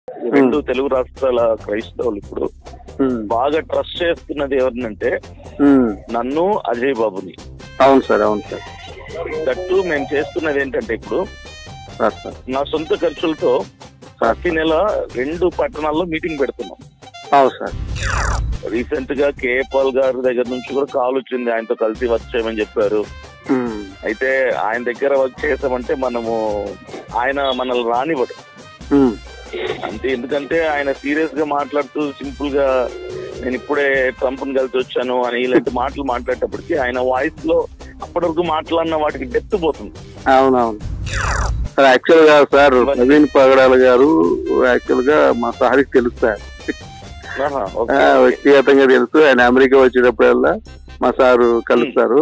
రెండు తెలుగు రాష్ట్రాల క్రైస్తవులు ఇప్పుడు బాగా ట్రస్ట్ చేస్తున్నది ఎవరినంటే నన్ను, అజయ్ బాబుని. అవును సార్, అవును సార్. దట్టు మేము చేస్తున్నది ఏంటంటే ఇప్పుడు నా సొంత ఖర్చులతో ప్రతి నెల 2 పట్టణాల్లో మీటింగ్ పెడుతున్నాం. అవును సార్. రీసెంట్ గా కేఏ పాల్ గారి దగ్గర నుంచి కూడా కాల్ వచ్చింది, ఆయనతో కలిసి వర్క్ చేయమని చెప్పారు. అయితే ఆయన దగ్గర వర్క్ చేసామంటే ఆయన మనల్ని రానివ్వడు అంతే. ఎందుకంటే ఆయన సీరియస్ గా మాట్లాడుతూ సింపుల్ గా నేను ఇప్పుడే ట్రంప్ ని కలిసి వచ్చాను అని ఇలాంటి మాటలు మాట్లాడేటప్పటికి ఆయన వాయిస్ లో అప్పటి వరకు మాట్లాడిన వాటికి డెప్త్ పోతుంది. అవునవును సార్. యాక్చువల్ గా సార్ నవీన్ పగడాల గారు యాక్చువల్ గా మా సార్కి తెలుస్తారు, వ్యక్తిగతంగా తెలుసు. ఆయన అమెరికా వచ్చేటప్పుడల్లా మా సారు కలుస్తారు.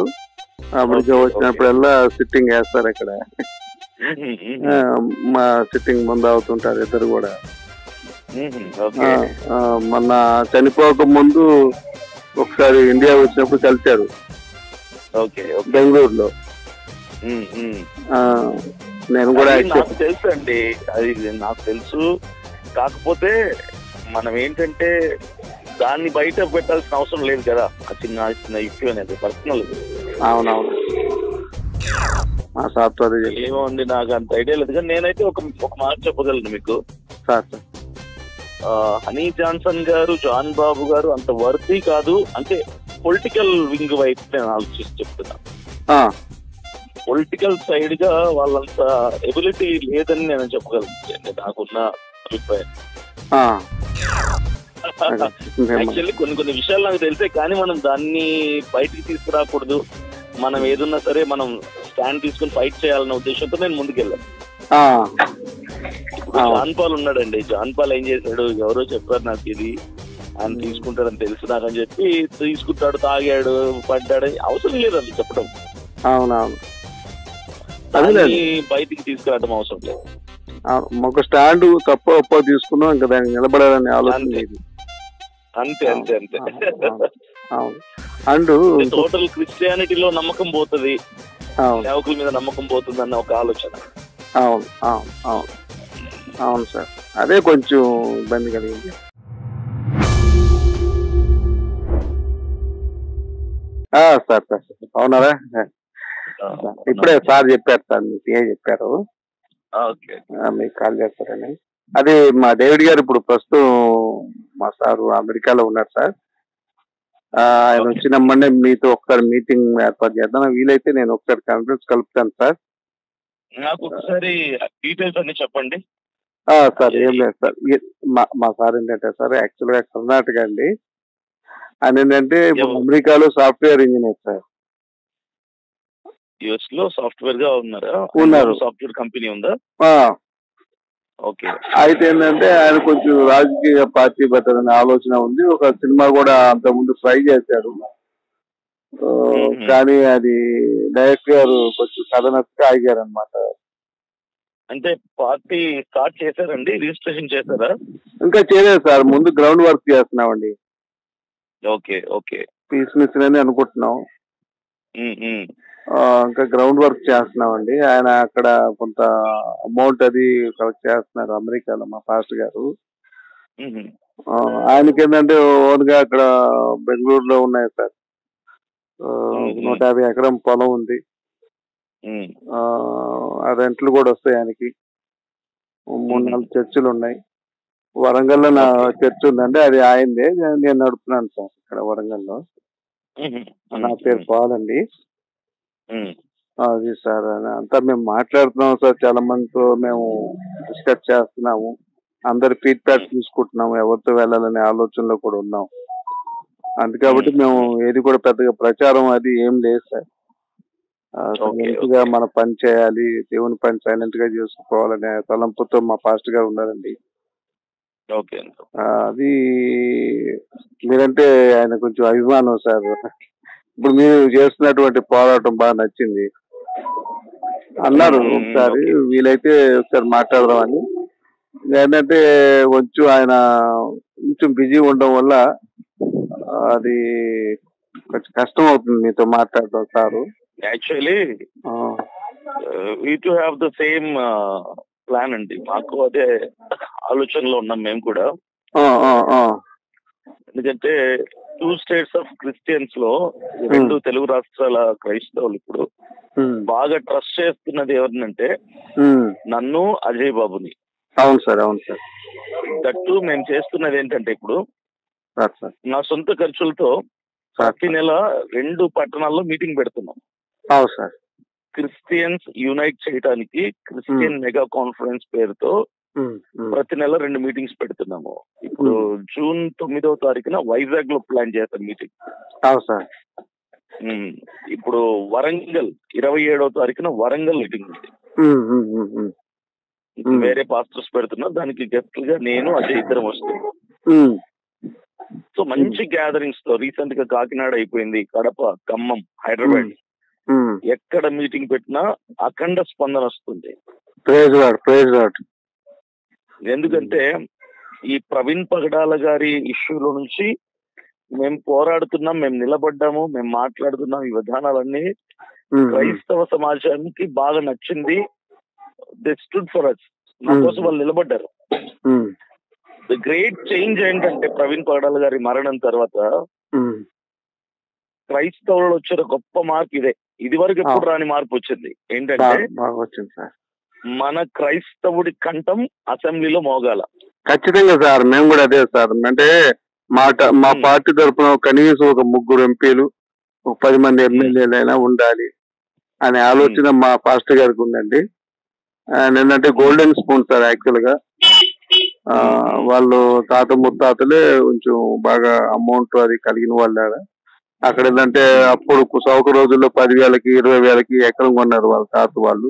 అమెరికా వచ్చినప్పుడల్లా సిట్టింగ్ వేస్తారు అక్కడ, మా సిట్టింగ్ ముందు అవుతుంటారు ఇద్దరు కూడా. మొన్న చనిపోక ముందు ఒకసారి ఇండియా వచ్చినప్పుడు కలిశారు బెంగళూరులో. నేను కూడా నాకు తెలుసు అండి, అది నాకు తెలుసు. కాకపోతే మనం ఏంటంటే దాన్ని బయట పెట్టాల్సిన అవసరం లేదు కదా, ఆ చిన్న చిన్న ఇష్యూ అనేది పర్సనల్. అవునవును. ఏమో ఉంది, నాకు అంత ఐడియా లేదు. కానీ నేనైతే ఒక మాట చెప్పగలను మీకు. హనీ జాన్సన్ గారు, జాన్ బాబు గారు అంత వర్తీ కాదు. అంటే పొలిటికల్ వింగ్ వైపు నేను ఆలోచిస్తూ చెప్తున్నా. పొలిటికల్ సైడ్ గా వాళ్ళంత ఎబిలిటీ లేదని నేను చెప్పగలను, నాకున్న అభిప్రాయం. యాక్చువల్లీ కొన్ని విషయాలు నాకు తెలిసే, కానీ మనం దాన్ని బయటికి తీసుకురాకూడదు. మనం ఏదున్నా సరే మనం స్టాండ్ తీసుకుని ఫైట్ చేయాలన్న ఉద్దేశంతో నేను ముందుకెళ్ళాను. జాన్ పాల్ ఉన్నాడండి, జాన్ పాల్ ఏం చేశాడు, ఎవరో చెప్పారు నాకు ఇది, ఆయన తీసుకుంటాడని తెలుసు నాకని చెప్పి తీసుకుంటాడు, తాగాడు, పడ్డాడు. అవసరం లేదు అది చెప్పడం. అవునవును. బయటికి తీసుకురావడం అవసరం లేదు. ఒక స్టాండ్ తప్ప తీసుకున్నాం, ఇంకా దానికి నిలబడాలని ఆలోచన. అంతే అంతే అంతే. అండ్ టోటల్ క్రిస్టియానిటీలో నమ్మకం పోతుంది, సేవకుల మీద నమ్మకం పోతుంది అన్న ఒక ఆలోచన. అవును అవును అవును అవును సార్, అదే కొంచెం ఇబ్బంది కలిగింది. సార్ సార్ అవునారా? ఇప్పుడే సార్ చెప్పారు సార్, మీకు చెప్పారు మీకు కాల్ చేస్తారని. అది మా డేవిడ్ గారు ఇప్పుడు ప్రస్తుతం మా సారు అమెరికాలో ఉన్నారు సార్. ఆయన వచ్చినమ్మనే మీతో ఒకసారి మీటింగ్ ఏర్పాటు చేద్దాం. వీలైతే నేను ఒకసారి కాన్ఫరెన్స్ కలుపుతాను సార్. నాకు ఒకసారి డీటెయిల్స్ అన్ని చెప్పండి సార్. ఏం లేదు సార్, మా సార్ ఏంటంటే సార్ యాక్చువల్గా కర్ణాటక అండి. ఆయన ఏంటంటే అమెరికాలో సాఫ్ట్వేర్ ఇంజనీర్ సార్. యుఎస్ లో సాఫ్ట్వేర్ గా ఉన్నారు. సాఫ్ట్వేర్ కంపెనీ ఉందా? ఓకే. అయితే ఏంటంటే ఆయన కొంచెం రాజకీయ పార్టీ పెట్టాలనే ఆలోచన ఉంది. ఒక సినిమా కూడా అంతకుముందు ట్రై చేశారు, కానీ అది డైరెక్టర్ గారు కొంచెం కథనకి ఆగారు అనమాట. అంటే పార్టీ స్టార్ట్ చేశారండి, రిజిస్ట్రేషన్ చేశారా? ఇంకా చేయలేదు సార్, ముందు గ్రౌండ్ వర్క్ చేస్తున్నామండి. Okay okay. పీస్ మిషన్ అని అనుకుంటున్నాం. ఇంకా గ్రౌండ్ వర్క్ చేస్తున్నామండి. ఆయన అక్కడ కొంత అమౌంట్ అది కలెక్ట్ చేస్తున్నారు అమెరికాలో మా పాస్టర్ గారు. ఆయనకి ఏంటంటే ఓన్ గా అక్కడ బెంగళూరులో ఉన్నాయి సార్, 150 ఎకరం పొలం ఉంది. ఆ రెంట్లు కూడా వస్తాయి ఆయనకి. 3-4 చర్చిలు ఉన్నాయి. వరంగల్లో నా చర్చ్ ఉందండి, అది ఆయనదే, నేను నడుపుతున్నాను సార్ ఇక్కడ వరంగల్లో. నా పేరు పాల్ అండి. అది సార్ అంతా మేము మాట్లాడుతున్నాము సార్, చాలా మందితో మేము డిస్కస్ చేస్తున్నాము, అందరి ఫీడ్బ్యాక్ తీసుకుంటున్నాము, ఎవరితో వెళ్ళాలనే ఆలోచనలో కూడా ఉన్నాం. అందుకబట్టి మేము ఏది కూడా పెద్దగా ప్రచారం అది ఏం లేదు సార్. మంచిగా మన పని చేయాలి, దేవుని పని సైలెంట్ గా చేసుకోవాలనే తలంపుతో మా పాస్టర్ గారు ఉన్నారండి. అది మీరంటే ఆయన కొంచెం అభిమానం సార్. ఇప్పుడు మీరు చేస్తున్నటువంటి పోరాటం బాగా నచ్చింది అన్నారు. ఒకసారి వీలైతే ఒకసారి మాట్లాడదామని. ఏంటంటే కొంచెం ఆయన కొంచెం బిజీ ఉండడం వల్ల అది కొంచెం కష్టం అవుతుంది మీతో మాట్లాడడం sir. Actually we to have the same plan అండి. మాకు అదే ఆలోచనలో ఉన్నాం మేము కూడా. ఎందుకంటే 2 స్టేట్స్ ఆఫ్ క్రిస్టియన్స్ లో 2 తెలుగు రాష్ట్రాల క్రైస్తవులు ఇప్పుడు బాగా ట్రస్ట్ చేస్తున్నది ఎవరినంటే నన్ను, అజయ్ బాబుని. అవును సార్, అవును సార్. దట్టు మేము చేస్తున్నది ఏంటంటే ఇప్పుడు నా సొంత ఖర్చులతో ప్రతి నెల 2 పట్టణాల్లో మీటింగ్ పెడుతున్నాం. అవును సార్. క్రిస్టియన్స్ యునైట్ చేయడానికి క్రిస్టియన్ మెగా కాన్ఫరెన్స్ పేరుతో ప్రతి నెల 2 మీటింగ్స్ పెడుతున్నాము. ఇప్పుడు జూన్ 9వ తారీఖున వైజాగ్ లో ప్లాన్ చేస్తాం మీటింగ్. ఇప్పుడు వరంగల్ 27వ తారీఖున వరంగల్ మీటింగ్ ఉంది. వేరే పాస్టర్స్ పెడుతున్నా, దానికి గెస్ట్ గా నేను అజయ్ ఇద్దరం వస్తాం. సో మంచి గ్యాదరింగ్స్ తో రీసెంట్ గా కాకినాడ అయిపోయింది, కడప, ఖమ్మం, హైదరాబాద్ ఎక్కడ మీటింగ్ పెట్టినా అఖండ స్పందన వస్తుంది. ఎందుకంటే ఈ ప్రవీణ్ పగడాల గారి ఇష్యూలో నుంచి మేము పోరాడుతున్నాం, మేము నిలబడ్డాము, మేము మాట్లాడుతున్నాం. ఈ విధానాలన్నీ క్రైస్తవ సమాజానికి బాగా నచ్చింది. They stood for us. నా కోసం వాళ్ళు నిలబడ్డారు. ది గ్రేట్ చేంజ్ ఏంటంటే ప్రవీణ్ పగడాల గారి మరణం తర్వాత క్రైస్తవులు వచ్చిన గొప్ప మార్పు ఇదే. ఇది వరకు ఎప్పుడు రాని మార్పు వచ్చింది. ఏంటంటే మన క్రైస్తవుడి కంఠం అసెంబ్లీలో మోగాల. ఖచ్చితంగా సార్, మేము కూడా అదే సార్. అంటే మా పార్టీ తరఫున కనీసం ఒక 3 ఎంపీలు, ఒక 10 మంది ఎమ్మెల్యేలు అయినా ఉండాలి అనే ఆలోచన మా పాస్టర్ గారికి ఉందండి. ఏంటంటే గోల్డెన్ స్పూన్ సార్. యాక్చువల్ గా వాళ్ళు తాత ముత్తాతలే కొంచెం బాగా అమౌంట్ అది కలిగిన వాళ్ళు. అక్కడ ఏంటంటే అప్పుడు సౌక రోజుల్లో 10,000కి 20,000కి ఎకరం కొన్నారు వాళ్ళ తాత వాళ్ళు.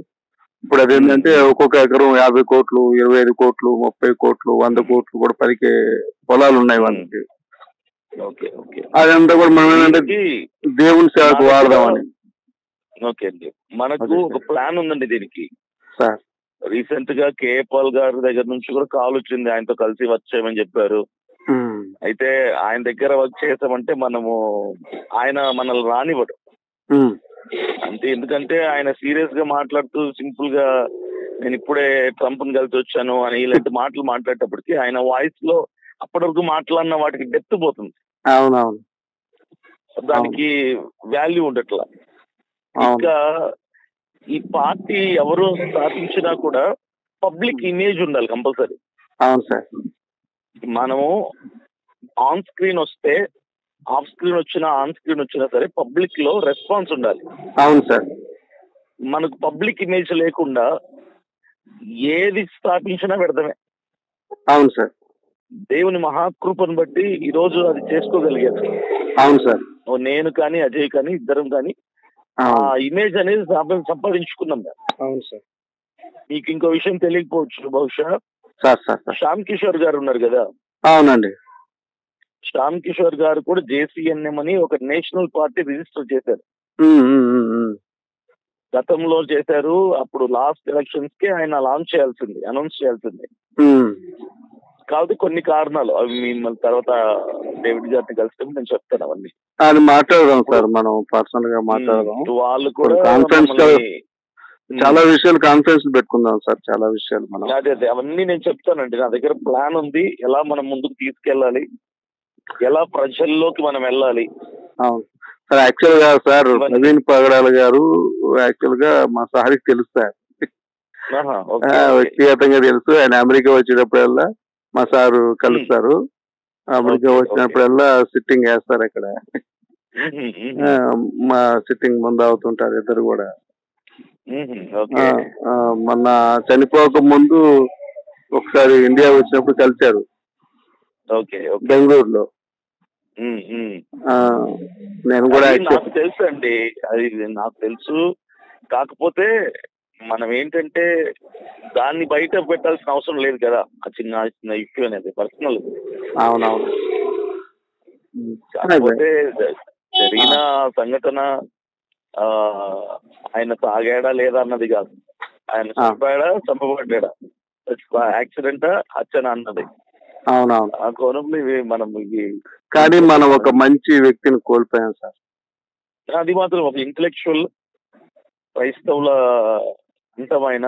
ఇప్పుడు అదేంటంటే ఒక్కొక్క ఎకరం 50 కోట్లు, 25 కోట్లు, 30 కోట్లు, 100 కోట్లు కూడా పలికే పొలాలు ఉన్నాయి వాళ్ళకి. అదంతా కూడా మనం ఏంటంటే దేవుని సేవకు వాడదామని. ఓకే అండి, మనకు ఒక ప్లాన్ ఉందండి దీనికి. రీసెంట్ గా కేఏ పాల్ గారి దగ్గర నుంచి కూడా కాల్ వచ్చింది, ఆయనతో కలిసి వర్క్ చేయమని చెప్పారు. అయితే ఆయన దగ్గర వర్క్ చేసామంటే ఆయన మనల్ని రానివ్వడు అంతే. ఎందుకంటే ఆయన సీరియస్ గా మాట్లాడుతూ సింపుల్ గా నేను ఇప్పుడే ట్రంప్ ని కలిసి వచ్చాను అని ఇలాంటి మాటలు మాట్లాడేటప్పటికి ఆయన వాయిస్ లో అప్పటి వరకు మాట్లాడిన వాటికి డెప్త్ పోతుంది. అవునవును, దానికి వాల్యూ ఉండట్లా. ఇంకా ఈ పార్టీ ఎవరు స్థాపించినా కూడా పబ్లిక్ ఇమేజ్ ఉండాలి కంపల్సరీ. అవును సార్. మనము ఆన్ స్క్రీన్ వస్తే, ఆఫ్ స్క్రీన్ వచ్చినా, ఆన్ స్క్రీన్ వచ్చినా సరే పబ్లిక్ లో రెస్పాన్స్ ఉండాలి. అవును సార్. మనకు పబ్లిక్ ఇమేజ్ లేకుండా ఏది స్థాపించినా పెడతామే. అవును సార్. దేవుని మహాకృపను బట్టి ఈ రోజు అది చేసుకోగలిగాను. అవును సార్. నేను కానీ అజయ్ కానీ ఇద్దరం కానీ ఆ ఇమేజ్ అనేది సంపాదించుకున్నాం. అవును సార్. మీకు ఇంకో విషయం తెలియకపోవచ్చు బహుశా, శ్యామ్ కిషోర్ గారు ఉన్నారు కదా. అవునండి. శ్యామ్ కిషోర్ గారు కూడా JCNM అని ఒక నేషనల్ పార్టీ రిజిస్టర్ చేశారు. గతంలో చేశారు. అప్పుడు లాస్ట్ ఎలక్షన్స్ కి ఆయన అనౌన్స్ చేయాల్సింది. కాబట్టి కొన్ని కారణాలు అవి మిమ్మల్ని తర్వాత డేవిడ్ గారిని కలిస్తే నేను చెప్తాను అవన్నీ. అది మాట్లాడదాం సార్, మనం పర్సనల్ గా మాట్లాడదాం. వాళ్ళు కూడా చాలా విషయాలు కాన్ఫరెన్స్ పెట్టుకుందాం సార్, చాలా విషయాలు మనం. అదే అవన్నీ నేను చెప్తానండి. నా దగ్గర ప్లాన్ ఉంది, ఎలా మనం ముందుకు తీసుకెళ్ళాలి, ఎలా ప్రజల్లోకి మనం వెళ్ళాలి. అవును సార్. యాక్చువల్ గా సార్ ప్రవీణ్ పగడాల గారు యాక్చువల్ గా మా సార్కి తెలుసు సార్, వ్యక్తిగతంగా తెలుసు. ఆయన అమెరికా వచ్చేటప్పుడల్లా మా సారు కలుస్తారు. అమెరికా వచ్చినప్పుడల్లా సిట్టింగ్ వేస్తారు అక్కడ. మా సిట్టింగ్ ముందు అవుతుంటారు ఇద్దరు కూడా. మొన్న చనిపోక ముందు ఒకసారి ఇండియా వచ్చినప్పుడు కలిశారు బెంగళూరులో. నేను కూడా నాకు తెలుసు అండి, అది నాకు తెలుసు. కాకపోతే మనం ఏంటంటే దాన్ని బయట పెట్టాల్సిన అవసరం లేదు కదా. ఆ చిన్న ఇష్యూ అనేది పర్సనల్. అవునవును. కాకపోతే జరిగిన సంఘటన ఆయన తాగాడా లేదా అన్నది కాదు, ఆయన చంపబడ్డా, యాక్సిడెంటా, హత్యనా అన్నది. అవునవును. ఆ కోణంలో మనం కానీ మనం ఒక మంచి వ్యక్తిని కోల్పోయాం సార్. అది మాత్రం ఒక ఇంటలెక్చువల్ క్రైస్తవుల అంతమైన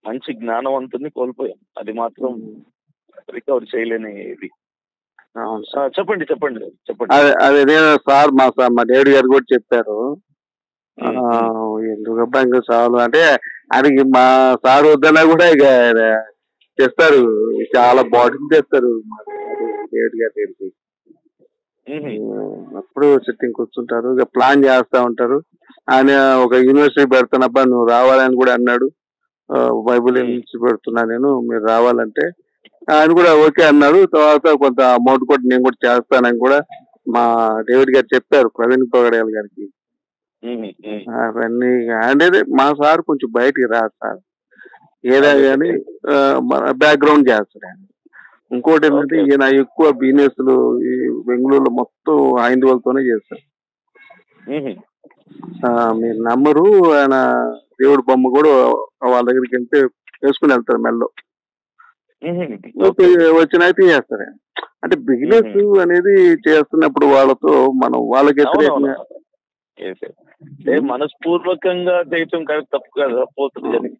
మంచి జ్ఞానవంతుని కోల్పోయాం. అది మాత్రం రికవర్ చేయలేని ఇది. చెప్పండి చెప్పండి చెప్పండి. అదే సార్ మా డేవిడ్ గారు కూడా చెప్పారు. ఎందుకబ్బా ఇంకా చాలు అంటే ఆయనకి మా సార్ వద్దన్నా కూడా ఇక చేస్తారు, చాలా బాటింగ్ చేస్తారు మా డేవిడ్ గారి దగ్గరికి. అప్పుడు సిట్టింగ్ కూర్చుంటారు, ఇక ప్లాన్ చేస్తా ఉంటారు. ఆయన ఒక యూనివర్సిటీ పెడతానబ్బా నువ్వు రావాలని కూడా అన్నాడు, బైబుల్ యూనివర్సిటీ పెడుతున్నా నేను, మీరు రావాలంటే ఆయన కూడా ఓకే అన్నారు. తర్వాత కొంత అమౌంట్ కూడా నేను కూడా చేస్తానని కూడా మా డేవిడ్ గారు చెప్పారు ప్రవీణ్ పొగడేల్ గారికి. అవన్నీ అంటే మా సార్ కొంచెం బయటికి రాదు సార్, ఏదా కానీ బ్యాక్గ్రౌండ్ చేస్తాడు ఆయన. ఇంకోటి ఏంటంటే ఈయన ఎక్కువ బిజినెస్లు ఈ బెంగళూరులో మొత్తం హైందవులతోనే చేస్తారు. మీరు నమ్మరు, ఆయన దేవుడి బొమ్మ కూడా వాళ్ళ దగ్గరికి వెళ్తే వేసుకుని వెళ్తారు మెల్లో, వచ్చినైతే చేస్తారు. అంటే బిజినెస్ అనేది చేస్తున్నప్పుడు వాళ్ళతో మనం వాళ్ళకి వ్యతిరేకంగా మనస్పూర్వకంగా చేయటం తప్పు కదా, పోతుంది.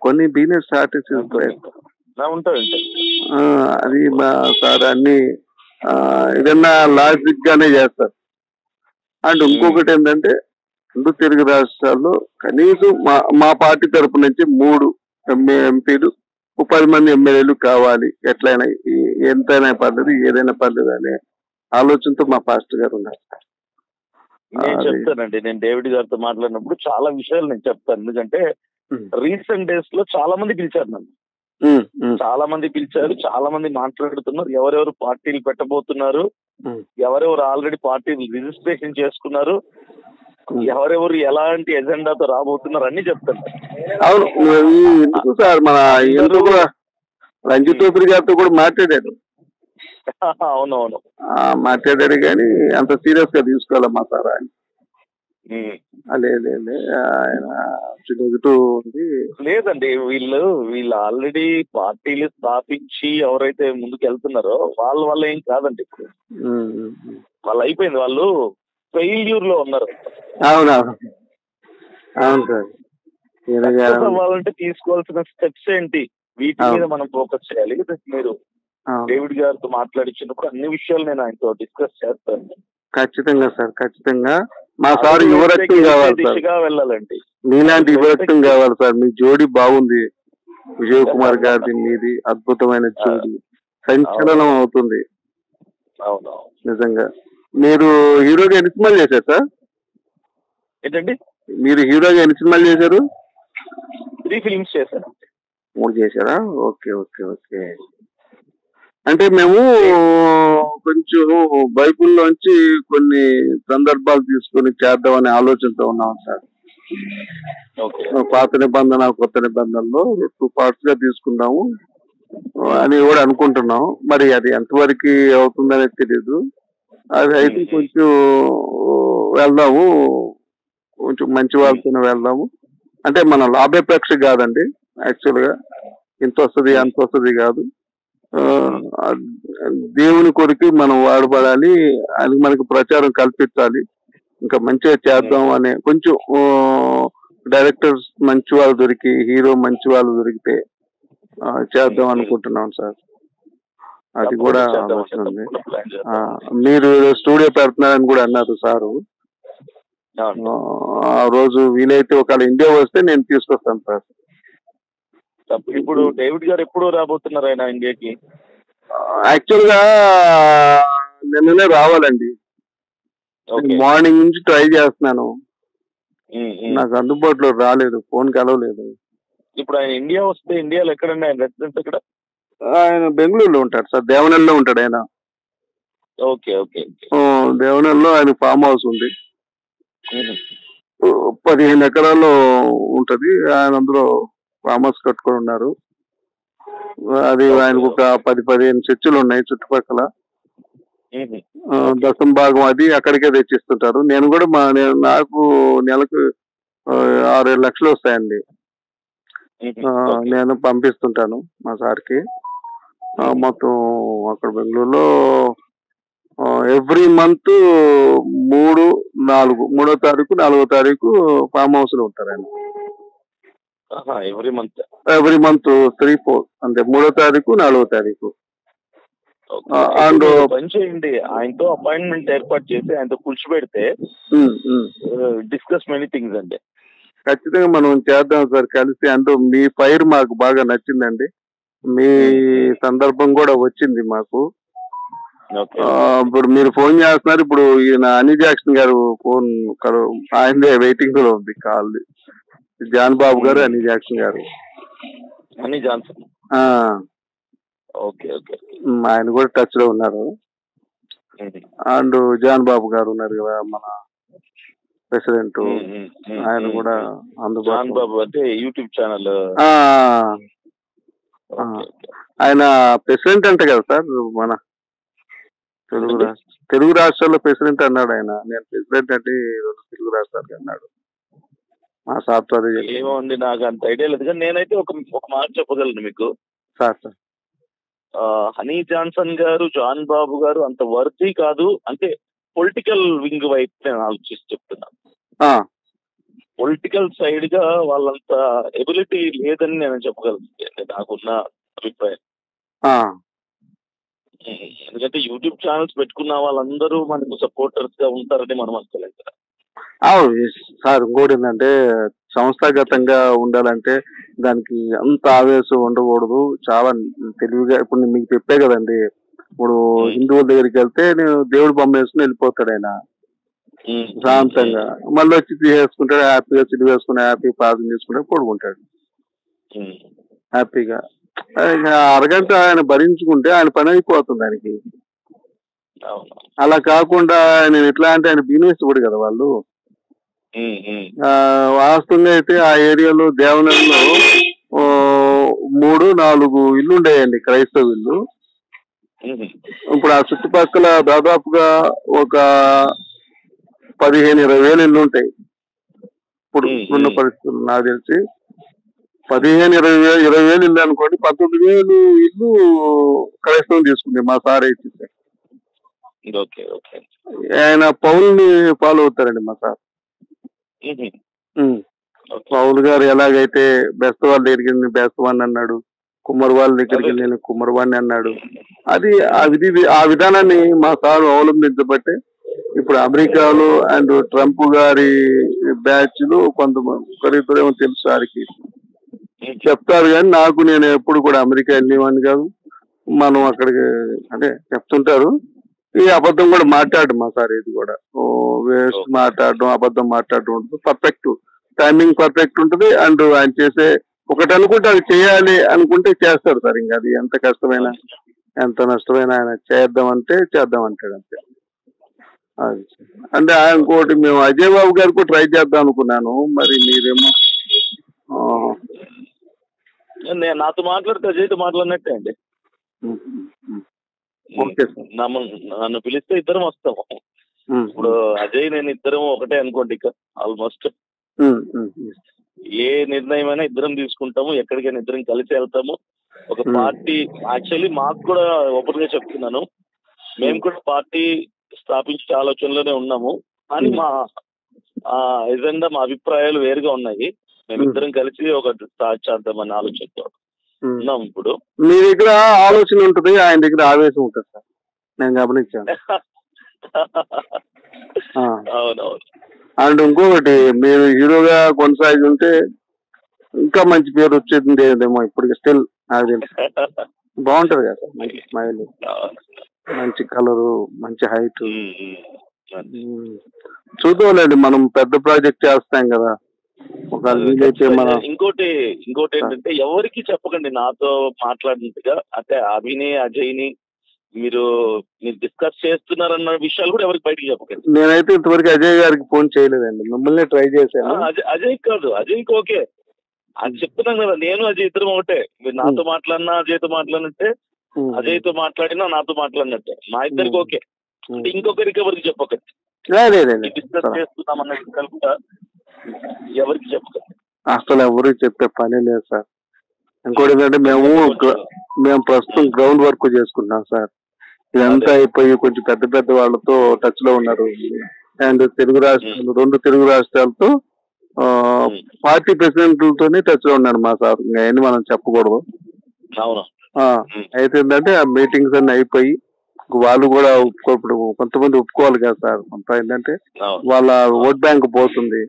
కొన్ని బిజినెస్ స్ట్రాటజీస్ ఉంటాయి, అది మా సార్ అన్ని ఏదన్నా లాజిక్ గానే చేస్తారు. అండ్ ఇంకొకటి ఏంటంటే రెండు తెలుగు రాష్ట్రాల్లో కనీసం మా పార్టీ తరపు నుంచి 3 ఎంపీలు 10 మంది ఎమ్మెల్యేలు కావాలి, ఎట్లయినా ఎంతైనా పర్లేదు ఏదైనా పర్లేదు అనే ఆలోచనతో మా పాస్టర్ గారు ఉన్నారు. నేను చెప్తానండి, నేను డేవిడ్ గారితో మాట్లాడినప్పుడు చాలా విషయాలు నేను చెప్తాను. ఎందుకంటే రీసెంట్ డేస్ లో చాలా మంది పిలిచారు నన్ను, చాలా మంది పిలిచారు, చాలా మంది మాట్లాడుతున్నారు. ఎవరెవరు పార్టీలు పెట్టబోతున్నారు, ఎవరెవరు ఆల్రెడీ పార్టీలు రిజిస్ట్రేషన్ చేసుకున్నారు, ఎవరెవరు ఎలాంటి ఎజెండాతో రాబోతున్నారు అన్ని చెప్తాను. అవును, ఎందుకు సార్ మన రంజిత్ చౌదరి గారితో కూడా మాట్లాడాడు. అవునవును మాట్లాడాడు కానీ అంత సీరియస్ గా తీసుకోవాలి మా సార్ ఆయన. ఆయన లేదండి, వీళ్ళు ఆల్రెడీ పార్టీలు స్థాపించి ఎవరైతే ముందుకు వెళ్తున్నారో వాళ్ళ వల్ల ఏం కాదండి. ఇప్పుడు వాళ్ళు అయిపోయింది, వాళ్ళు ఫెయిల్యూర్ లో ఉన్నారు. అవునవును అవును సార్, అవ్వాలంటే తీసుకోవాల్సిన స్టెప్స్ ఏంటి, వీటి మీద మనం ఫోకస్ చేయాలి. మీరు డేవిడ్ గారితో మాట్లాడించినప్పుడు అన్ని విషయాలు నేను ఆయనతో డిస్కస్ చేస్తాను. ఖచ్చితంగా సార్, ఖచ్చితంగా. మా సార్ యువరక్తం కావాలి దిశగా వెళ్ళాలండి, మీలాంటి యువరక్తం కావాలి సార్. మీ జోడి బాగుంది, విజయ్ కుమార్ గారిది మీది అద్భుతమైన జోడి, సంచలనం అవుతుంది. అవును నిజంగా. మీరు హీరోగా ఎన్ని సినిమాలు చేశారు సార్? ఏంటండి? మీరు హీరోగా ఎన్ని సినిమాలు చేశారు? 3 ఫిల్మ్స్ చేశాను. 3 చేశారా? Okay okay okay. అంటే మేము కొంచెం బైబుల్లోంచి కొన్ని సందర్భాలు తీసుకొని చేద్దామనే ఆలోచనతో ఉన్నాం సార్. పాత నిబంధన కొత్త నిబంధనలో 2 parts గా తీసుకుందాము అని కూడా అనుకుంటున్నాం. మరి అది ఎంతవరకు అవుతుందనేది తెలీదు. అది అయితే కొంచెం వెళ్దాము, కొంచెం మంచి వాళ్ళతోనే వెళ్దాము. అంటే మన లాభాపేక్ష కాదండి, యాక్చువల్ గా ఇంత వస్తుంది అంత వస్తుంది కాదు, దేవుని కొరికి మనం వాడబడాలి, అది మనకు ప్రచారం కల్పించాలి, ఇంకా మంచిగా చేద్దాం అనే కొంచెం డైరెక్టర్స్ మంచి వాళ్ళు దొరికి, హీరో మంచి వాళ్ళు దొరికితే చేద్దాం అనుకుంటున్నాం సార్. అది కూడా వస్తుంది. మీరు స్టూడియో పెడుతున్నారని కూడా అన్నారు సారు. ఆ రోజు వీలైతే ఒకవేళ ఇండియా వస్తే నేను తీసుకొస్తాను సార్. ఇప్పుడు డేవిడ్ గారు ఎప్పుడు రాబోతున్నారు ఆయన ఇండియాకి? యాక్చువల్ గా నిన్ననే రావాలండి, మార్నింగ్ నుంచి ట్రై చేస్తున్నాను, నాకు అందుబాటులో రాలేదు, ఫోన్ కలవలేదు. ఇప్పుడు ఆయన ఇండియా వస్తే ఇండియాలో ఎక్కడండి ఆయన రెసిడెన్స్? ఎక్కడ? ఆయన బెంగళూరులో ఉంటాడు సార్, దేవనల్లో ఉంటాడు ఆయన. Okay okay. దేవనల్లో ఆయన ఫామ్ హౌస్ ఉంది, 15 ఎకరాల్లో ఉంటది. ఆయన అందులో ఫామ్ హౌస్ కట్టుకొని ఉన్నారు. అది ఆయనకు ఒక 10-15 చర్చిలు ఉన్నాయి చుట్టుపక్కల. దశం భాగం అది అక్కడికే తెచ్చిస్తుంటారు. నేను కూడా నాకు నెలకు 6-7 లక్షలు వస్తాయండి, నేను పంపిస్తుంటాను మా సార్కి. మొత్తం అక్కడ బెంగళూరులో ఎవ్రీ మంత్ 3, 4, 3వ తారీఖు 4వ తారీఖు ఫామ్ హౌస్ లో ఉంటారు ఆయన. ఎవ్రీ మంత్ 3-4 అంటే 3వ తారీఖు 4వ తారీఖు. అండ్ పని చేయండి, ఆయనతో అపాయింట్మెంట్ ఏర్పాటు చేసి ఆయనతో కూర్చోబెడితే డిస్కస్ మెనీ థింగ్స్ అండి. ఖచ్చితంగా మనం చేద్దాం సార్ కలిసి. అంటూ మీ ఫైర్ మాకు బాగా నచ్చిందండి, మీ సందర్భం కూడా వచ్చింది మాకు. ఇప్పుడు మీరు ఫోన్ చేస్తున్నారు, ఇప్పుడు ఈయన అనీ జాక్సన్ గారు ఫోన్ ఆయనదే వెయిటింగ్ లో ఉంది కాల్. జాన్ బాబు గారు, అనీ జాక్సన్ గారు. ఆయన కూడా టచ్ లో ఉన్నారు. అండ్ జాన్ బాబు గారు ఉన్నారు కదా మన ప్రెసిడెంట్, ఆయన కూడా అందుబాటులో. యూట్యూబ్ ఛానల్ ఆయన ప్రెసిడెంట్ అంట కదా సార్, మన తెలుగు రాష్ట్రాల్లో ప్రెసిడెంట్ అన్నాడు ఆయన. నేను ప్రెసిడెంట్ అంటే 2 తెలుగు రాష్ట్రాలకి అన్నాడు మా సాఫ్ట్వేర్. ఏమో ఉంది, నాకు అంత ఐడియా లేదు, కానీ నేనైతే ఒక మాట చెప్పగలను మీకు సార్. హనీ జాన్సన్ గారు, జాన్ బాబు గారు అంత వర్తీ కాదు అంటే పొలిటికల్ వింగ్ వైపు నేను ఆలోచిస్తూ చెప్తున్నాను. పొలిటికల్ సైడ్ గా వాళ్ళంత ఎబిలిటీ లేదని నేను చెప్పగలను, నాకున్న అభిప్రాయం. ఎందుకంటే యూట్యూబ్ ఛానల్స్ పెట్టుకున్న వాళ్ళందరూ మనకు సపోర్టర్స్ గా ఉంటారని మనం అనుకోలేదు కదా సార్. ఇంకోటి ఏంటంటే సంస్థాగతంగా ఉండాలంటే దానికి అంత ఆవేశం ఉండకూడదు, చాలా తెలివిగా. ఇప్పుడు మీకు చెప్పే కదండి, ఇప్పుడు హిందువుల దగ్గరికి వెళ్తే నేను దేవుడు బొమ్మ వేసుకుని వెళ్ళిపోతాడు ఆయన శాంతంగా, మళ్ళీ వచ్చి తీసేసుకుంటాడు హ్యాపీగా, సిడి వేసుకుని హ్యాపీ ప్రార్థన చేసుకుంటే పడుకుంటాడు హ్యాపీగా. అరగంట ఆయన భరించుకుంటే ఆయన పని అయిపోతుంది ఆయనకి. అలా కాకుండా నేను ఎట్లా అంటే ఆయన బిజినెస్ కూడా కదా వాళ్ళు. వాస్తవంగా అయితే ఆ ఏరియాలో దేవనగర్లో 3-4 ఇల్లు ఉండేయండి, క్రైస్తవ ఇల్లు. ఇప్పుడు ఆ చుట్టుపక్కల దాదాపుగా ఒక 15-20 వేలు ఇల్లు ఉంటాయి ఇప్పుడు ఉన్న పరిస్థితులు. నాకు తెలిసి 15-20 వేలు ఇల్లు అనుకోండి, 19,000 ఇల్లు క్రైస్తవం తీసుకుంది మా సార్ అయితే. ఆయన పౌల్ని ఫాలో అవుతారండి మా సార్. పౌల్ గారు ఎలాగైతే బెస్త వాళ్ళ దగ్గరికి నేను బెస్తవాణ్ణి అన్నాడు, కుమ్మరి వాళ్ళ దగ్గరికి నేను కుమ్మరివాణ్ణి అన్నాడు, అది ఆ విధానాన్ని మా సార్ అవలంబించబట్టే ఇప్పుడు అమెరికాలో అండ్ ట్రంప్ గారి బ్యాచ్ లో ఒకరిద్దరేమో తెలుసు సార్కి చెప్తారు, కానీ నాకు నేను ఎప్పుడు కూడా అమెరికా వెళ్ళేవాడిని కాదు. మనం అక్కడికి అంటే చెప్తుంటారు, ఈ అబద్ధం కూడా మాట్లాడు మా సార్. ఇది కూడా వేస్ట్ మాట్లాడడం, అబద్ధం మాట్లాడడం ఉంటుంది. పర్ఫెక్ట్ టైమింగ్ పర్ఫెక్ట్ ఉంటుంది. అండ్ ఆయన చేసే ఒకటి అనుకుంటే అది చేయాలి అనుకుంటే చేస్తాడు సార్. ఇంకా అది ఎంత కష్టమైనా ఎంత నష్టమైనా ఆయన చేద్దాం అంటాడు అంతే. అంటే ఆయన ఇంకోటి మేము అజయ్ బాబు గారు కూడా ట్రై చేద్దాం అనుకున్నాను, మరి మీరేమో. నాతో మాట్లాడితే అజయ్తో మాట్లాడినట్టే అండి. నన్ను పిలిస్తే ఇద్దరం వస్తాము. ఇప్పుడు అజయ్ నేను ఇద్దరం ఒకటే అనుకోండి, ఇక ఆల్మోస్ట్ ఏ నిర్ణయం అయినా ఇద్దరం తీసుకుంటాము, ఎక్కడికైనా ఇద్దరం కలిసి వెళ్తాము. ఒక పార్టీ యాక్చువల్లీ మాకు కూడా ఓపెన్ గా చెప్తున్నాను, మేము కూడా పార్టీ స్థాపించే ఆలోచనలోనే ఉన్నాము, కానీ మా ఎజెండా మా అభిప్రాయాలు వేరుగా ఉన్నాయి. మేమిద్దరం కలిసి ఒక స్టార్ట్ చేద్దామని ఆలోచనతో ఉన్నాం. ఇప్పుడు మీ దగ్గర ఆలోచన ఉంటుంది, ఆయన దగ్గర ఆవేశం ఉంటుంది సార్, నేను గమనించాను. అవునవును. అండ్ ఇంకొకటి, మీరు హీరోగా కొనసాగి ఉంటే ఇంకా మంచి పేరు వచ్చేది ఏదేమో. ఇప్పటికి స్టిల్ నాకు తెలుసు బాగుంటది కదా సార్, మంచి స్మైల్, మంచి కలరు, మంచి హైట్. చూద్దాంలేండి, మనం పెద్ద ప్రాజెక్ట్ చేస్తాం కదా. ఇంకోటి ఏంటంటే ఎవరికి చెప్పకండి నాతో మాట్లాడినట్టుగా. అంటే అజయ్ ని మీరు డిస్కస్ చేస్తున్నారన్న విషయాలు కూడా ఎవరికి బయటకు చెప్పకండి. నేనైతే ఇంతవరకు అజయ్ గారికి ఫోన్ చేయలేదండి, మిమ్మల్ని ట్రై చేశాను. అజయ్ కాదు, అజయ్కి ఓకే అది చెప్తున్నాను కదా, నేను అజయ్ ఇద్దరం ఒకటే. మీరు నాతో మాట్లాడినా అజయ్తో మాట్లాడినట్టే, అజయ్తో మాట్లాడినా నాతో మాట్లాడినట్టే, మా ఇద్దరికి ఓకే. అంటే ఇంకొకరికి ఎవరికి చెప్పకండి, డిస్కస్ చేస్తున్నామన్న విషయాలు కూడా ఎవరికి చెప్పకండి. అసలు ఎవరికి చెప్పే పని లేదు సార్. ఇంకోటి ఏంటంటే మేము ప్రస్తుతం గ్రౌండ్ వర్క్ చేసుకుంటున్నాం సార్. ఇదంతా అయిపోయి కొంచెం పెద్ద వాళ్ళతో టచ్ లో ఉన్నారు. అండ్ 2 తెలుగు రాష్ట్రాలతో పార్టీ ప్రెసిడెంట్లతోనే టచ్ లో ఉన్నాడు మా సార్. ఇంకా అన్ని మనం చెప్పకూడదు. అయితే ఏంటంటే ఆ మీటింగ్స్ అన్ని అయిపోయి వాళ్ళు కూడా ఇప్పుడు కొంతమంది ఒప్పుకోవాలి కదా సార్. కొంత ఏంటంటే వాళ్ళ ఓట్ బ్యాంక్ పోతుంది.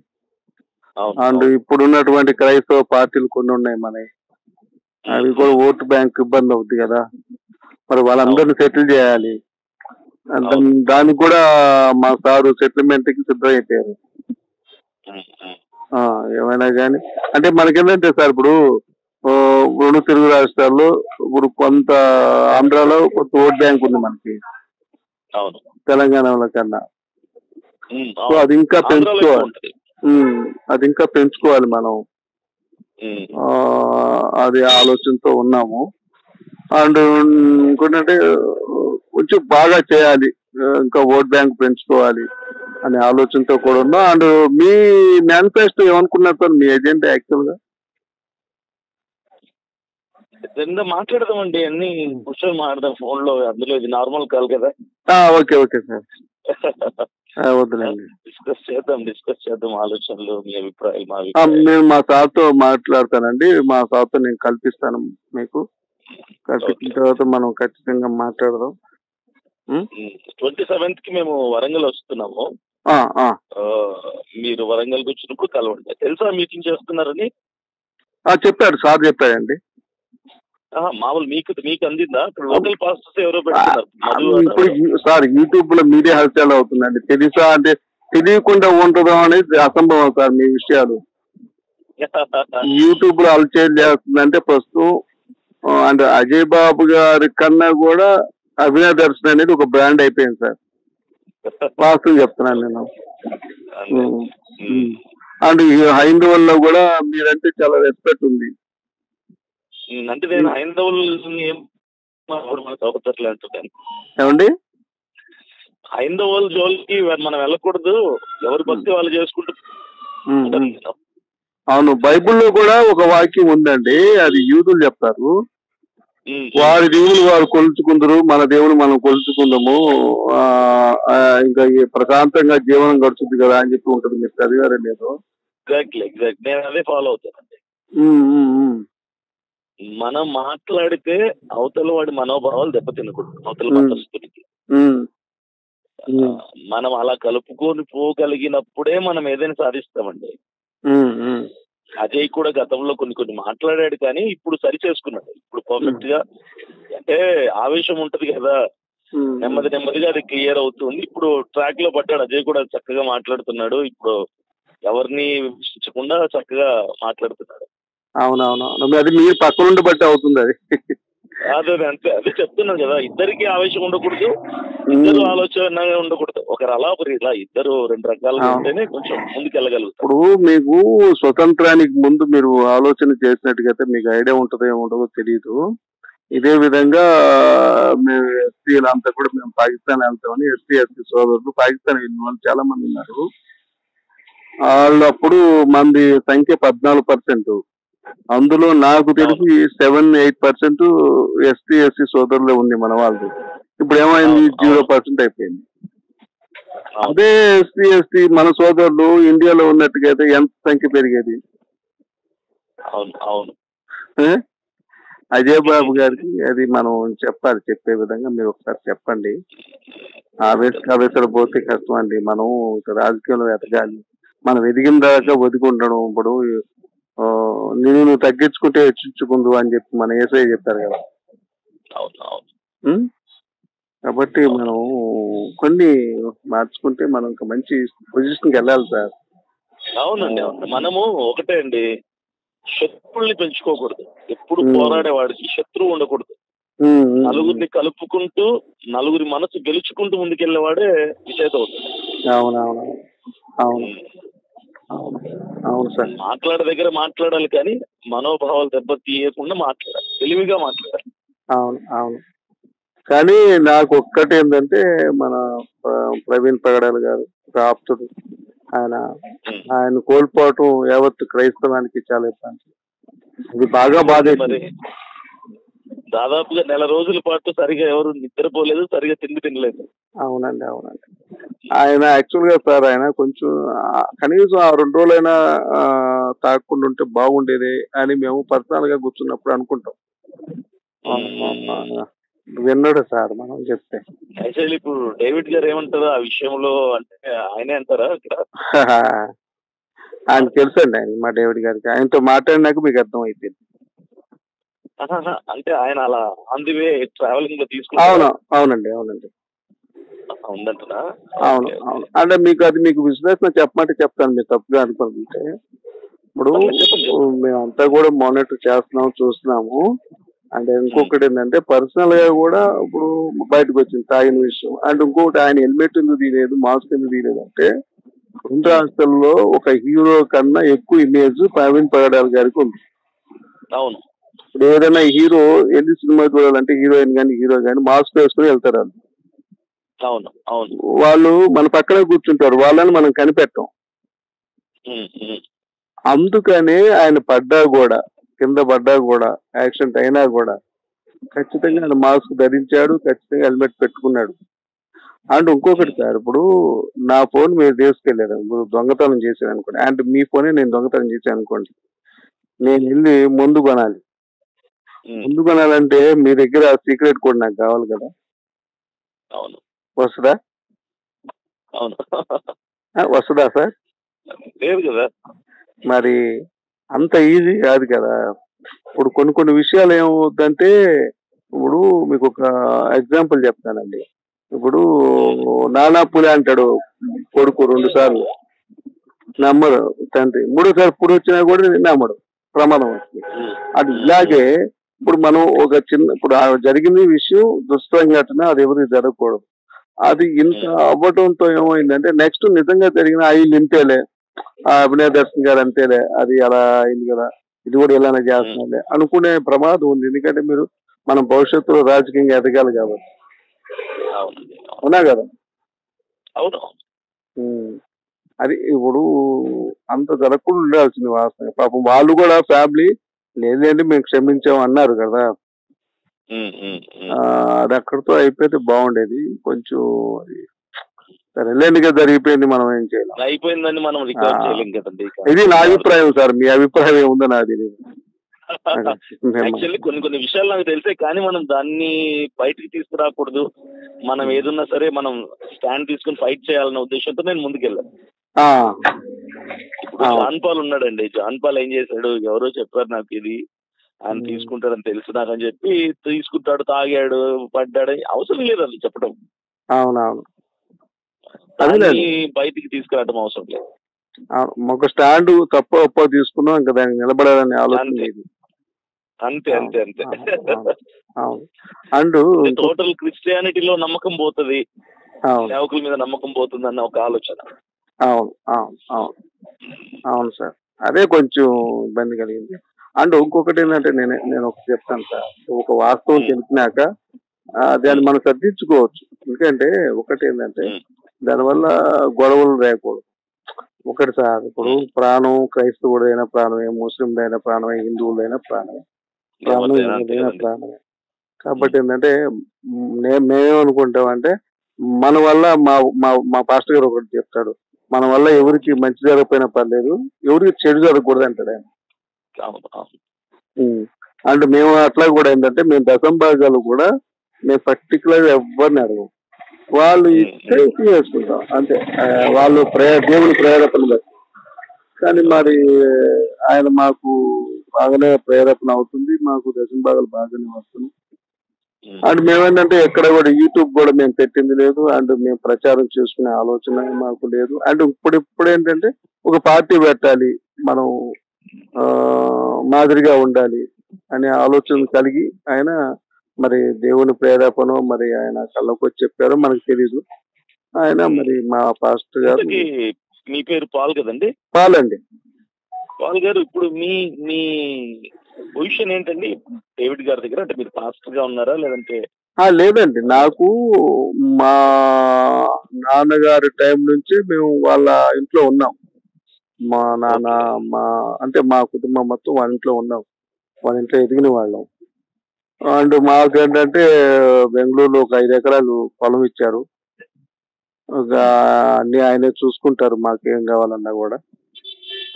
అండ్ ఇప్పుడు ఉన్నటువంటి క్రైస్తవ పార్టీలు కొన్ని ఉన్నాయి మనవి, అవి కూడా ఓటు బ్యాంక్ ఇబ్బంది అవుతుంది కదా. మరి వాళ్ళందరినీ సెటిల్ చేయాలి. దానికి కూడా మా సారు సెటిల్మెంట్ కి సిద్ధం అయిపోయారు. ఏమైనా కానీ అంటే మనకేంటంటే సార్, ఇప్పుడు రెండు తెలుగు రాష్ట్రాల్లో ఇప్పుడు కొంత ఆంధ్రాలో కొంత ఓట్ బ్యాంక్ ఉంది మనకి తెలంగాణలో కన్నా. సో అది ఇంకా పెంచుకోవాలి, మనం. అది ఆలోచనతో ఉన్నాము. అండ్ ఇంకోటంటే కొంచెం బాగా చేయాలి, ఇంకా ఓట్ బ్యాంక్ పెంచుకోవాలి అనే ఆలోచనతో కూడా ఉన్నాం. అండ్ మీ మేనిఫెస్టో ఏమనుకున్నారు సార్, మీ ఎజెండా యాక్చువల్ గా? మాట్లాడదామండి, అన్ని కూర్చొని మాట్లాడదాం ఫోన్ లో. అందులో ఇది నార్మల్ కాల్ కదా. ఓకే ఓకే సార్, వద్దులేండి. డిస్కస్ చేద్దాం ఆలోచనలు, మీ అభిప్రాయాలు. నేను మా సార్తో మాట్లాడతానండి. మా సార్తో నేను కల్పిస్తాను మీకు. కల్పించిన తర్వాత మనం ఖచ్చితంగా మాట్లాడదాం. 27th కి మేము వరంగల్ వస్తున్నాము. మీరు వరంగల్ వచ్చినప్పుడు కలవండి. తెలుసా మీటింగ్ చేస్తున్నారని? చెప్పాడు సార్, చెప్పాడండి. మామూలు మీకు అందిందా? లోకల్ పాస్టర్స్ ఎవరో పెడుతున్నారు ఇప్పుడు సార్. యూట్యూబ్ లో మీడియా హల్చల్ అవుతుందండి. తెలుసా అంటే తెలియకుండా ఉండడం అనేది అసంభవం సార్. మీ విషయాలు యూట్యూబ్ లో హల్చల్ చేస్తుందంటే ప్రస్తుతం అంటే అజయ్ బాబు గారి కన్నా కూడా అభినయ దర్శన్ అనేది ఒక బ్రాండ్ అయిపోయింది సార్. వాస్తవం చెప్తున్నాను నేను. అండ్ హైందవుల్లో కూడా మీరంటే చాలా రెస్పెక్ట్ ఉంది. అంటే నేను హైందవులు ఏమండి, హైందవుల జోలికి మనం వెళ్ళకూడదు, ఎవరి భక్తి వాళ్ళు చేసుకుంటూ. అవును, బైబుల్లో కూడా ఒక వాక్యం ఉందండి, అది యూదులు చెప్తారు. వారి దేవుని వారు కొలుచుకుందరు, మన దేవుని మనం కొలుచుకుందాము, ఇంకా ప్రశాంతంగా జీవనం గడుచుద్ది కదా అని చెప్పి ఉంటుంది. మీరు చదివారా లేదు? ఎగ్జాక్ట్లీ నేను అదే ఫాలో అవుతానండి. మనం మాట్లాడితే అవతల వాడి మనోభావాలు దెబ్బతినకూడదు. అవతల మతస్థుడికి మనం అలా కలుపుకొని పోగలిగినప్పుడే మనం ఏదైనా సాధిస్తామండి. అజయ్ కూడా గతంలో కొన్ని మాట్లాడాడు, కానీ ఇప్పుడు సరి చేసుకున్నాడు. ఇప్పుడు పర్ఫెక్ట్ గా, అంటే ఆవేశం ఉంటది కదా, నెమ్మదిగా అది క్లియర్ అవుతుంది. ఇప్పుడు ట్రాక్ లో పడ్డాడు. అజయ్ కూడా చక్కగా మాట్లాడుతున్నాడు. ఇప్పుడు ఎవరిని విమర్శించకుండా చక్కగా మాట్లాడుతున్నాడు. అవునవును, అది మీరు పక్క నుండి బట్టి అవుతుంది. అది అదే అదే చెప్తున్నాను కదా, ఇద్దరికి ఆవేశం ఉండకూడదు, ఇద్దరు ఆలోచన ఉండకూడదు. ఒకరు అలా ఒకరు ఇలా, ఇద్దరు రెండు రకాలుగా ఉంటేనే కొంచెం ముందుకు వెళ్ళగలుగుతారు. ఇప్పుడు మీకు స్వతంత్రానికి ముందు మీరు ఆలోచన చేసినట్టుగా మీకు ఐడియా ఉంటుందో ఏముంటుందో తెలియదు. ఇదే విధంగా మేము ఎస్సీలంతా కూడా మేము పాకిస్తాన్ వెళ్తామని, ఎస్సీ సోదరులు పాకిస్తాన్ వెళ్ళిన వాళ్ళు చాలా మంది ఉన్నారు. వాళ్ళు అప్పుడు మంది సంఖ్య 14%. అందులో నాకు తెలిసి 7-8% ఎస్సీ సోదరులే ఉంది మన వాళ్ళు. ఇప్పుడు ఏమైంది, 0% అయిపోయింది. అదే ఎస్సీ మన సోదరులు ఇండియాలో ఉన్నట్టుగా అయితే ఎంత సంఖ్య పెరిగేది? అజయ్ బాబు గారికి అది మనం చెప్పాలి. చెప్పే విధంగా మీరు ఒకసారి చెప్పండి. ఆవేశపడ పోతే కష్టం అండి. మనం రాజకీయంలో ఎదగాలి. మనం ఎదిగిన దాకా ఒదిగుండడం. ఇప్పుడు నువ్వు తగ్గించుకుంటే హెచ్చించుకుందు అని చెప్పి మన యేసయ్య చెప్పారు కదా. కాబట్టి మనం కొన్ని మార్చుకుంటే మనం ఒక మంచి పొజిషన్కి వెళ్ళాలి సార్. అవునండి, మనము ఒకటే అండి, శత్రువుల్ని పెంచుకోకూడదు. ఎప్పుడు పోరాడేవాడికి శత్రువు ఉండకూడదు. నలుగురిని కలుపుకుంటూ నలుగురి మనసు గెలుచుకుంటూ ముందుకెళ్లేవాడే విజేత అవుతుంది. అవును సార్. మాట్లాడే దగ్గర మాట్లాడాలి, కానీ మనోభావాలు దెబ్బతీయకుండా మాట్లాడాలి, తెలివిగా మాట్లాడాలి. అవును. కానీ నాకు ఒక్కటి ఏంటంటే, మన ప్రవీణ్ పగడాల గారు ఆప్తుడు, ఆయన కోల్పోవటం యావత్తు క్రైస్తవానికి చాలా ఇబ్బంది. అది బాగా బాధేసింది. దాదాపుగా నెల రోజుల పాటు సరిగా ఎవరు నిద్రపోలేదు, సరిగా తిండి తినలేదు. అవునండి, అవునండి. ఆయన యాక్చువల్ గా సార్ ఆయన కొంచెం కనీసం ఆ 2 రోజులైనా తాగకుండా ఉంటే బాగుండేది అని మేము పర్సనల్ గా కూర్చున్నప్పుడు అనుకుంటాం. విన్నాడు సార్ మనం చెప్తే. యాక్చువల్లీ ఇప్పుడు డేవిడ్ గారు ఏమంటారు ఆ విషయంలో, అంటే ఆయనే అంటారా ఇక్కడ? ఆయన తెలుసండి, ఆయన మా డేవిడ్ గారికి. ఆయనతో మాట్లాడినాక మీకు అర్థం అయిపోయింది. అంటే ఆయన అలా ఆన్ ది వే ట్రావెలింగ్ లో అవును, తీసుకుంటారు. అవునండి, అవునండి. ఉందంటనా? అవును, అవును. అంటే మీకు అది మీకు విశ్లేషణ చెప్పమంటే చెప్తాను, మీరు తప్పుగా అనుకుంటే. ఇప్పుడు మేమంతా కూడా మానిటర్ చేస్తున్నాము, చూస్తున్నాము. అంటే ఇంకొకటి ఏంటంటే పర్సనల్ గా కూడా ఇప్పుడు బయటకు వచ్చింది తాగిన విషయం. అండ్ ఇంకొకటి ఆయన హెల్మెట్ ఎందుకు తీయలేదు, మాస్క్ ఎందుకు తీయలేదు అంటే 2 రాష్ట్రాల్లో ఒక హీరో కన్నా ఎక్కువ ఇమేజ్ ప్రవీణ్ పగడాల గారికి ఉంది. అవును. ఇప్పుడు ఏదైనా హీరో వెళ్ళి సినిమా చూడాలంటే హీరోయిన్ కానీ హీరో కానీ మాస్క్ వేసుకుని వెళ్తారు వాళ్ళు. అవును, అవును. వాళ్ళు మన పక్కనే కూర్చుంటారు, వాళ్ళని మనం కనిపెట్టాం. అందుకనే ఆయన పడ్డా కూడా, కింద పడ్డా కూడా, యాక్సిడెంట్ అయినా కూడా ఖచ్చితంగా ఆయన మాస్క్ ధరించాడు, ఖచ్చితంగా హెల్మెట్ పెట్టుకున్నాడు. అండ్ ఇంకొకటి సార్, ఇప్పుడు నా ఫోన్ మీరు తీసుకెళ్లారు, ఇప్పుడు దొంగతనం చేశాను అనుకోండి, అంటే మీ ఫోనే నేను దొంగతనం చేశాను అనుకోండి, నేను వెళ్ళి ముందు కొనాలి. ముందు కొనాలంటే మీ దగ్గర సీక్రెట్ కోడ్ నాకు కావాలి కదా. అవును. వస్తుందా? అవును. వస్తుందా సార్? లేదు కదా. మరి అంత ఈజీ కాదు కదా. ఇప్పుడు కొన్ని విషయాలు ఏమవుతుందంటే, ఇప్పుడు మీకు ఒక ఎగ్జాంపుల్ చెప్తానండి. ఇప్పుడు నానా పులి అంటాడు కొడుకు 2 సార్లు, నమ్మడు తండ్రి. 3వ సారి పులి వచ్చినా కూడా నమ్మడు, ప్రమాదం వస్తుంది. అది ఇలాగే ఇప్పుడు మనం ఒక ఇప్పుడు జరిగింది విషయం దుస్సంఘటన, అది ఎవరికి జరగకూడదు. అది ఇంత అవ్వటంతో ఏమైందంటే నెక్స్ట్ నిజంగా జరిగిన వీళ్ళు ఇంతేలే, ఆ అభినయ దర్శన్ గారు అంతేలే, అది అలా అయింది కదా, ఇది కూడా ఇలానే చేస్తున్నాలే అనుకునే ప్రమాదం ఉంది. ఎందుకంటే మనం భవిష్యత్తులో రాజకీయంగా ఎదగాలి కాబట్టి. అవునా కదా? అవును. అది ఇప్పుడు అంత జరగకుండా ఉండాల్సింది వాస్తవం. పాపం వాళ్ళు కూడా ఫ్యామిలీ లేదండి మేము క్షమించాం అన్నారు కదా. అది అక్కడితో అయిపోతే బాగుండేది కొంచెం. సరేలేండిగా జరిగిపోయింది, మనం ఏం చేయలేం. అయిపోయిందని మనం రికార్డ్ చేయలేం కదండి. ఇది నా అభిప్రాయం సార్, మీ అభిప్రాయం ఏముందో నాది. యాక్చువల్లీ కొన్ని విషయాలు నాకు తెలిసే, కానీ మనం దాన్ని బయటికి తీసుకురాకూడదు. మనం ఏదున్నా సరే మనం స్టాండ్ తీసుకుని ఫైట్ చేయాలన్న ఉద్దేశంతో నేను ముందుకెళ్ళాను. ఇప్పుడు జాన్ పాల్ ఉన్నాడండి, జాన్ పాల్ ఏం చేశాడు, ఎవరో చెప్పారు నాకు ఇది ఆయన తీసుకుంటాడని తెలుసు నాకు అని చెప్పి తీసుకుంటాడు, తాగాడు, పడ్డాడు, అవసరం లేదు అది చెప్పడం. అవునవును, బయటికి తీసుకురావడం అవసరం లేదు. ఒక స్టాండ్ తప్ప ఒప్ప తీసుకున్నాం, ఇంకా దానికి నిలబడాలని ఆలోచన. అంతే అంతే అంతే. అండ్ టోటల్ క్రిస్టియానిటీలో నమ్మకం పోతుంది, సేవకుల మీద నమ్మకం పోతుంది అన్న ఒక ఆలోచన. అవును, అవును, అవును, అవును సార్. అదే కొంచెం ఇబ్బంది కలిగింది. అండ్ ఇంకొకటి ఏంటంటే నేను ఒకటి చెప్తాను సార్, ఒక వాస్తవం తెలిసినాక దాన్ని మనం సర్దించుకోవచ్చు. ఎందుకంటే ఒకటి ఏంటంటే దానివల్ల గొడవలు లేకూడదు. ఒకటి సార్, ఇప్పుడు ప్రాణం క్రైస్తవుడైన ప్రాణమే, ముస్లిందైన ప్రాణమే, హిందువులైన ప్రాణమే, ప్రాణమే. కాబట్టి ఏంటంటే మేమేమనుకుంటామంటే మన వల్ల మా పాస్టర్ గారు ఒకటి చెప్తాడు, మన వల్ల ఎవరికి మంచి జరగకపోయినా పర్లేదు, ఎవరికి చెడు జరగకూడదు అంటాడు ఆయన. అండ్ మేము అట్లా కూడా ఏంటంటే మేము దశంభాగాలు కూడా మేము పర్టికులర్ ఎవరిని అడగం, వాళ్ళు ఇస్తే చేసుకుంటాం అంతే. వాళ్ళు దేవుని ప్రేరేపణ బట్టి. కానీ మరి ఆయన మాకు బాగానే ప్రేరేపణ అవుతుంది, మాకు దశంభాగాలు బాగానే వస్తుంది. అండ్ మేమేంటంటే ఎక్కడ కూడా యూట్యూబ్ కూడా మేము పెట్టింది లేదు, అండ్ మేము ప్రచారం చేసుకునే ఆలోచన మాకు లేదు. అండ్ ఇప్పుడు ఏంటంటే ఒక పార్టీ పెట్టాలి, మనం మాదిరిగా ఉండాలి అనే ఆలోచన కలిగి ఆయన మరి దేవుని ప్రేరేపణ మరి ఆయన కళ్ళకు వచ్చి చెప్పారో మనకు తెలీదు. ఆయన మరి మా పాస్టర్ గారు. మీ పేరు పాల్ కదండి? పాల్ అండి. పాల్ గారు, ఇప్పుడు మీ పొజిషన్ ఏంటండి డేవిడ్ గారి దగ్గర? అంటే మీరు పాస్టర్ గా ఉన్నారా లేదంటే? లేదండి, నాకు మా నాన్నగారి టైం నుంచి మేము వాళ్ళ ఇంట్లో ఉన్నాం. మా నాన్న అంటే మా కుటుంబం మొత్తం వాళ్ళ ఇంట్లో ఉన్నాం, వాళ్ళ ఇంట్లో ఎదిగిన వాళ్ళం. అండ్ మాకేంటంటే బెంగళూరులో ఒక 5 ఎకరాలు పొలం ఇచ్చారు. ఒక అన్ని ఆయనే చూసుకుంటారు మాకేం కావాలన్నా కూడా.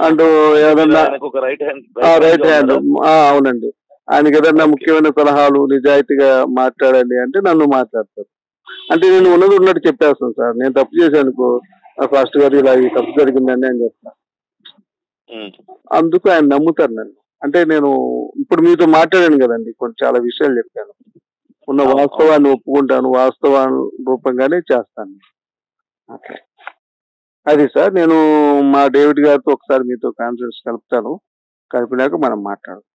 అండ్ అంటే మీరు ఏదన్నా ఆయనకు ఒక రైట్ హ్యాండ్ రైట్ హ్యాండ్ అవునండి. ఆయనకి ఏదన్నా ముఖ్యమైన సలహాలు నిజాయితీగా మాట్లాడాలి అంటే నన్ను మాట్లాడతారు. అంటే నేను ఉన్నది ఉన్నట్టు చెప్పేస్తాను సార్. నేను తప్పు చేశానుకో ఫాస్ట్ గారు ఇలా ఈ తప్పు జరిగిందని అని చెప్తాను. అందుకు ఆయన నమ్ముతారు నన్ను. అంటే నేను ఇప్పుడు మీతో మాట్లాడాను కదండి, కొన్ని చాలా విషయాలు చెప్పాను. ఉన్న వాస్తవాన్ని ఒప్పుకుంటాను, వాస్తవాన్ని రూపంగానే చేస్తాను. అట్లా అది సార్. నేను మా డేవిడ్ గారితో ఒకసారి మీతో కాన్ఫరెన్స్ కలుపుతాను. కలిపినాక మనం మాట్లాడదాం.